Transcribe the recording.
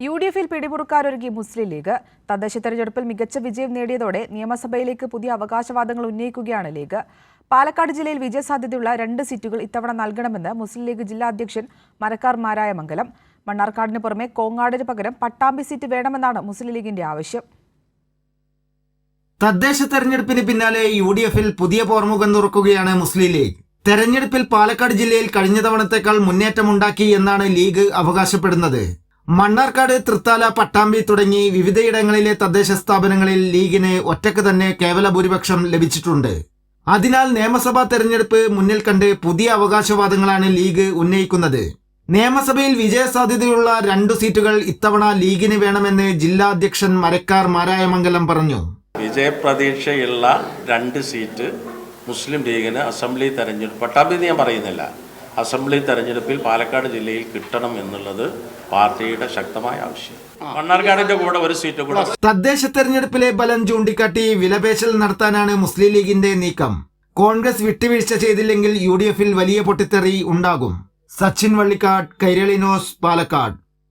UDF-ൽ പിടിമുറുക്കാനൊരുങ്ങി മുസ്ലിം league. തദ്ദേശ തെരഞ്ഞെടുപ്പിൽ മികച്ച വിജയം നേടിയതോടെ നിയമസഭയിലേക്ക് പുതിയ അവകാശവാദങ്ങൾ ഉന്നയിക്കുകയാണ് ലീഗ്. പാലക്കാട് ജില്ലയിൽ വിജയസാധ്യതയുള്ള 2 സീറ്റുകൾ ഇത്തവണ നൽകണമെന്ന് മുസ്ലിം ലീഗ് ജില്ലാ അധ്യക്ഷൻ മരക്കാർ മാരായമംഗലം. മണ്ണാർക്കാടിന് പുറമെ കോങ്ങാടിന് പകരം പട്ടാമ്പി സീറ്റ് വേണമെന്നാണ് മുസ്ലിം ലീഗിന്റെ ആവശ്യം. തദ്ദേശ തെരഞ്ഞെടുപ്പിന് പിന്നാലെ UDF-ൽ പുതിയ പോർമുഖം തുറക്കുകയാണ് മുസ്ലിം ലീഗ്. തെരഞ്ഞെടുപ്പിൽ പാലക്കാട് ജില്ലയിൽ കഴിഞ്ഞ തവണത്തേക്കാൾ മുന്നേറ്റമുണ്ടാക്കി എന്നാണ് ലീഗ് അവകാശപ്പെടുന്നത്. മണ്ണാർക്കാട്, തൃത്താല, പട്ടാമ്പി തുടങ്ങി വിവിധയിടങ്ങളിലെ തദ്ദേശ സ്ഥാപനങ്ങളിൽ ലീഗിന് ഒറ്റക്ക് തന്നെ കേവല ഭൂരിപക്ഷം ലഭിച്ചിട്ടുണ്ട്. അതിനാൽ നിയമസഭാ തെരഞ്ഞെടുപ്പ് മുന്നിൽ കണ്ട് പുതിയ അവകാശവാദങ്ങളാണ് ലീഗ് ഉന്നയിക്കുന്നത്. നിയമസഭയിൽ വിജയസാധ്യതയുള്ള 2 സീറ്റുകൾ ഇത്തവണ ലീഗിന് വേണമെന്ന് ജില്ലാ അധ്യക്ഷൻ മരക്കാർ മാരായമംഗലം പറഞ്ഞു. വിജയപ്രതീക്ഷയുള്ള 2 സീറ്റ് മുസ്ലിം ലീഗിന് അസംബ്ലി തെരഞ്ഞെടുപ്പ്, പട്ടാമ്പി ഞാൻ പറയുന്നില്ല, അസംബ്ലി തെരഞ്ഞെടുപ്പിൽ പാലക്കാട് ജില്ലയിൽ കിട്ടണം എന്നുള്ളത് പാർട്ടിയുടെ ശക്തമായ ആവശ്യം. മണ്ണാർക്കാടിന്റെ കൂടെ 1 സീറ്റ് കൂടെ. തദ്ദേശ തെരഞ്ഞെടുപ്പിലെ ബലം ചൂണ്ടിക്കാട്ടി വിലപേശൽ നടത്താനാണ് മുസ്ലിം ലീഗിന്റെ നീക്കം. കോൺഗ്രസ് വിട്ടുവീഴ്ച ചെയ്തില്ലെങ്കിൽ UDF-ൽ വലിയ പൊട്ടിത്തെറി ഉണ്ടാകും. സച്ചിൻ വള്ളിക്കാട്, കൈരളി ന്യൂസ്, പാലക്കാട്.